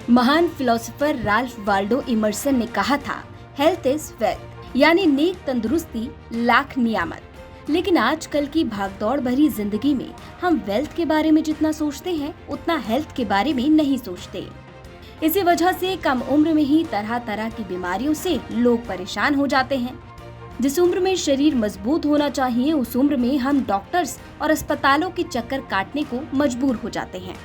महान philosopher Ralph Waldo immersion ने कहा था, हेल्थ इज वेल्थ, यानी नेक तंदुरुस्ती लाख नियामत। लेकिन आजकल की भागदौड़ भरी जिंदगी में हम वेल्थ के बारे में जितना सोचते हैं उतना हेल्थ के बारे में नहीं सोचते। इसी वजह से कम उम्र में ही तरह तरह की बीमारियों से लोग परेशान हो जाते हैं। जिस उम्र में शरीर मजबूत होना चाहिए उस उम्र में हम डॉक्टर्स और अस्पतालों के चक्कर काटने को मजबूर हो जाते हैं।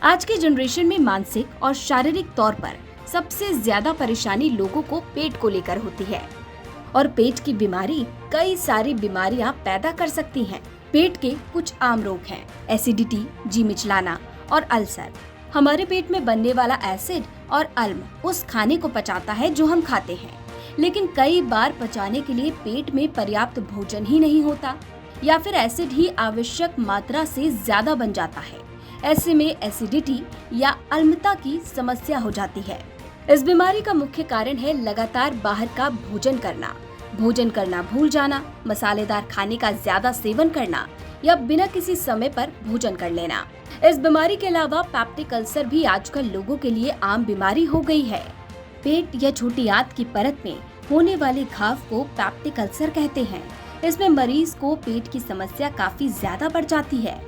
आज के जनरेशन में मानसिक और शारीरिक तौर पर सबसे ज्यादा परेशानी लोगों को पेट को लेकर होती है और पेट की बीमारी कई सारी बीमारियां पैदा कर सकती हैं। पेट के कुछ आम रोग हैं एसिडिटी, जी मिचलाना और अल्सर। हमारे पेट में बनने वाला एसिड और अल्म उस खाने को पचाता है जो हम खाते हैं, लेकिन कई बार पचाने के लिए पेट में पर्याप्त भोजन ही नहीं होता या फिर एसिड ही आवश्यक मात्रा से ज्यादा बन जाता है। ऐसे में एसिडिटी या अम्लता की समस्या हो जाती है। इस बीमारी का मुख्य कारण है लगातार बाहर का भोजन करना भूल जाना, मसालेदार खाने का ज्यादा सेवन करना या बिना किसी समय पर भोजन कर लेना। इस बीमारी के अलावा पेप्टिक अल्सर भी आजकल लोगों के लिए आम बीमारी हो गई है। पेट या छोटी आंत की परत में होने वाले घाव को पेप्टिक अल्सर कहते हैं। इसमें मरीज को पेट की समस्या काफी ज्यादा बढ़ जाती है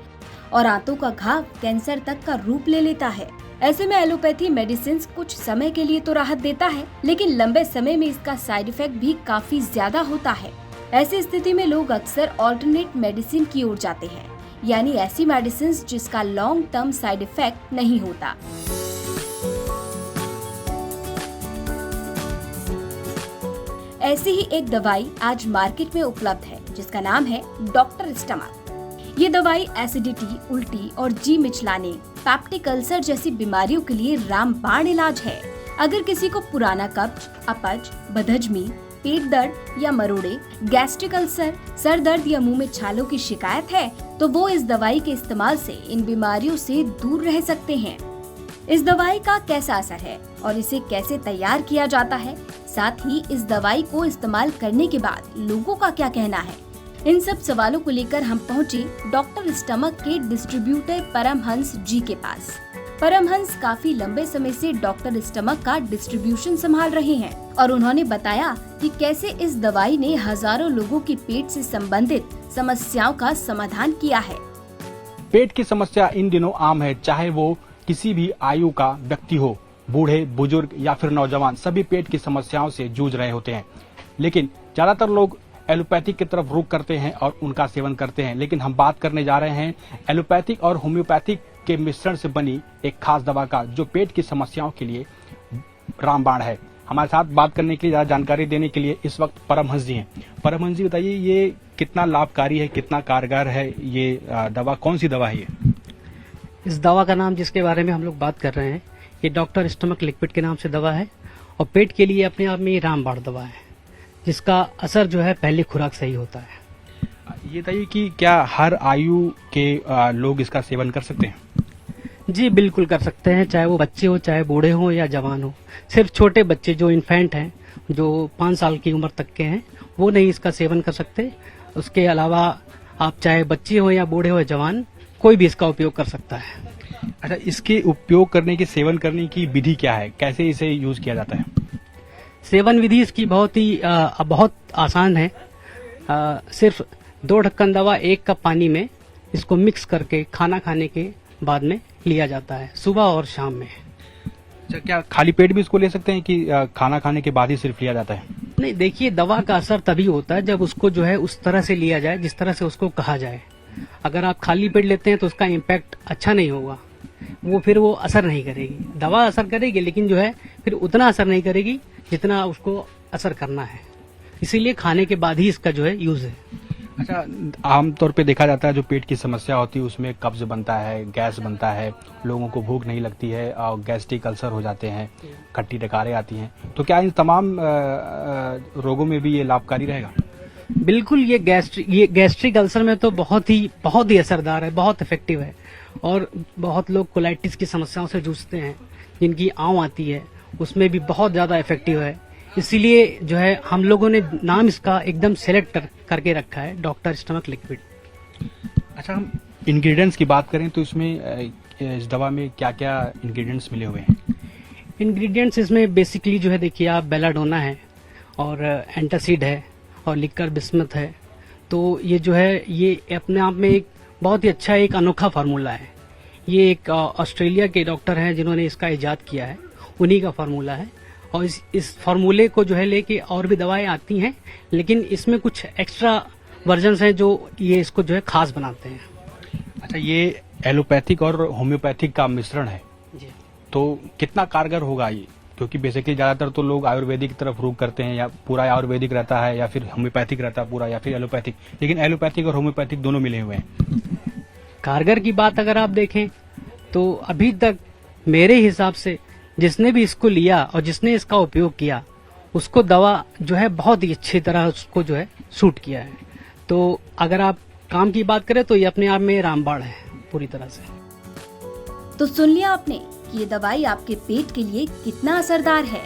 और आंतों का घाव कैंसर तक का रूप ले लेता है। ऐसे में एलोपैथी मेडिसिन कुछ समय के लिए तो राहत देता है, लेकिन लंबे समय में इसका साइड इफेक्ट भी काफी ज्यादा होता है। ऐसी स्थिति में लोग अक्सर ऑल्टरनेट मेडिसिन की ओर जाते हैं, यानी ऐसी मेडिसिन जिसका लॉन्ग टर्म साइड इफेक्ट नहीं होता। ऐसी ही एक दवाई आज मार्केट में उपलब्ध है जिसका नाम है डॉक्टर स्टमक। ये दवाई एसिडिटी, उल्टी और जी मिचलाने, पेप्टिक अल्सर जैसी बीमारियों के लिए रामबाण इलाज है। अगर किसी को पुराना कब्ज, अपच, बदहजमी, पेट दर्द या मरोड़े, गैस्ट्रिक अल्सर, सर दर्द या मुंह में छालों की शिकायत है तो वो इस दवाई के इस्तेमाल से इन बीमारियों से दूर रह सकते हैं। इस दवाई का कैसा असर है और इसे कैसे तैयार किया जाता है, साथ ही इस दवाई को इस्तेमाल करने के बाद लोगों का क्या कहना है, इन सब सवालों को लेकर हम पहुंचे डॉक्टर स्टमक के डिस्ट्रीब्यूटर परमहंस जी के पास। परमहंस काफी लंबे समय से डॉक्टर स्टमक का डिस्ट्रीब्यूशन संभाल रहे हैं और उन्होंने बताया कि कैसे इस दवाई ने हजारों लोगों के पेट से संबंधित समस्याओं का समाधान किया है। पेट की समस्या इन दिनों आम है, चाहे वो किसी भी आयु का व्यक्ति हो, बूढ़े, बुजुर्ग या फिर नौजवान, सभी पेट की समस्याओं से जूझ रहे होते हैं। लेकिन ज्यादातर लोग एलोपैथिक की तरफ रुख करते हैं और उनका सेवन करते हैं। लेकिन हम बात करने जा रहे हैं एलोपैथिक और होम्योपैथिक के मिश्रण से बनी एक खास दवा का, जो पेट की समस्याओं के लिए रामबाण है। हमारे साथ बात करने के लिए, ज्यादा जानकारी देने के लिए इस वक्त परमहंस जी हैं। परमहंस जी, बताइए ये कितना लाभकारी है, कितना कारगर है ये दवा, कौन सी दवा है ये? इस दवा का नाम जिसके बारे में हम लोग बात कर रहे हैं, ये डॉक्टर स्टमक लिक्विड के नाम से दवा है और पेट के लिए अपने आप में ये रामबाण दवा है, जिसका असर जो है पहली खुराक से ही होता है। ये बताइए कि क्या हर आयु के लोग इसका सेवन कर सकते हैं? जी बिल्कुल कर सकते हैं, चाहे वो बच्चे हो, चाहे बूढ़े हो या जवान हो। सिर्फ छोटे बच्चे जो इन्फेंट हैं, जो 5 साल की उम्र तक के हैं, वो नहीं इसका सेवन कर सकते। उसके अलावा आप चाहे बच्चे हो या बूढ़े हो या जवान, कोई भी इसका उपयोग कर सकता है। अच्छा, इसके उपयोग करने की, सेवन करने की विधि क्या है, कैसे इसे यूज किया जाता है? सेवन विधि इसकी बहुत आसान है। सिर्फ 2 ढक्कन दवा 1 कप पानी में इसको मिक्स करके खाना खाने के बाद में लिया जाता है, सुबह और शाम में। अच्छा, क्या खाली पेट भी इसको ले सकते हैं कि खाना खाने के बाद ही सिर्फ लिया जाता है? नहीं, देखिए दवा का असर तभी होता है जब उसको जो है उस तरह से लिया जाए जिस तरह से उसको कहा जाए। अगर आप खाली पेट लेते हैं तो उसका इम्पैक्ट अच्छा नहीं होगा, फिर वो असर नहीं करेगी। दवा असर करेगी लेकिन जो है फिर उतना असर नहीं करेगी जितना उसको असर करना है। इसीलिए खाने के बाद ही इसका जो है यूज है। अच्छा, आमतौर पे देखा जाता है जो पेट की समस्या होती है उसमें कब्ज बनता है, गैस बनता है, लोगों को भूख नहीं लगती है और गैस्ट्रिक अल्सर हो जाते हैं, खट्टी डकारें आती हैं। तो क्या इन तमाम रोगों में भी ये लाभकारी रहेगा? बिल्कुल, ये गैस्ट्रिक अल्सर में तो बहुत ही असरदार है, बहुत इफेक्टिव है। और बहुत लोग कोलाइटिस की समस्याओं से जूझते हैं, जिनकी आंव आती है, उसमें भी बहुत ज्यादा इफेक्टिव है। इसीलिए जो है हम लोगों ने नाम इसका एकदम सेलेक्ट करके रखा है, डॉक्टर स्टमक लिक्विड। अच्छा, हम इंग्रेडिएंट्स की बात करें तो इसमें इस दवा में क्या क्या इंग्रेडिएंट्स मिले हुए हैं? इंग्रेडिएंट्स इसमें बेसिकली जो है देखिए आप बेलाडोना है और एंटासिड है और लिकर बिस्मथ है। तो ये जो है ये अपने आप में एक बहुत ही अच्छा एक अनोखा फार्मूला है। ये एक ऑस्ट्रेलिया के डॉक्टर हैं जिन्होंने इसका इजाद किया है, उन्हीं का फार्मूला है। और इस फार्मूले को जो है लेके और भी दवाएं आती हैं, लेकिन इसमें कुछ एक्स्ट्रा वर्जन्स हैं जो ये इसको जो है खास बनाते हैं। अच्छा, ये एलोपैथिक और होम्योपैथिक का मिश्रण है, जी। तो कितना कारगर होगा ये? क्योंकि बेसिकली ज्यादातर तो लोग आयुर्वेदिक की तरफ रुख करते हैं, या पूरा आयुर्वेदिक रहता है या फिर होम्योपैथिक रहता है पूरा, या फिर एलोपैथिक, लेकिन एलोपैथिक और होम्योपैथिक दोनों मिले हुए हैं। कारगर की बात अगर आप देखें तो अभी तक मेरे हिसाब से जिसने भी इसको लिया और जिसने इसका उपयोग किया उसको दवा जो है बहुत ही अच्छी तरह उसको जो है सूट किया है। तो अगर आप काम की बात करें तो ये अपने आप में रामबाण है पूरी तरह से। तो सुन लिया आपने कि ये दवाई आपके पेट के लिए कितना असरदार है।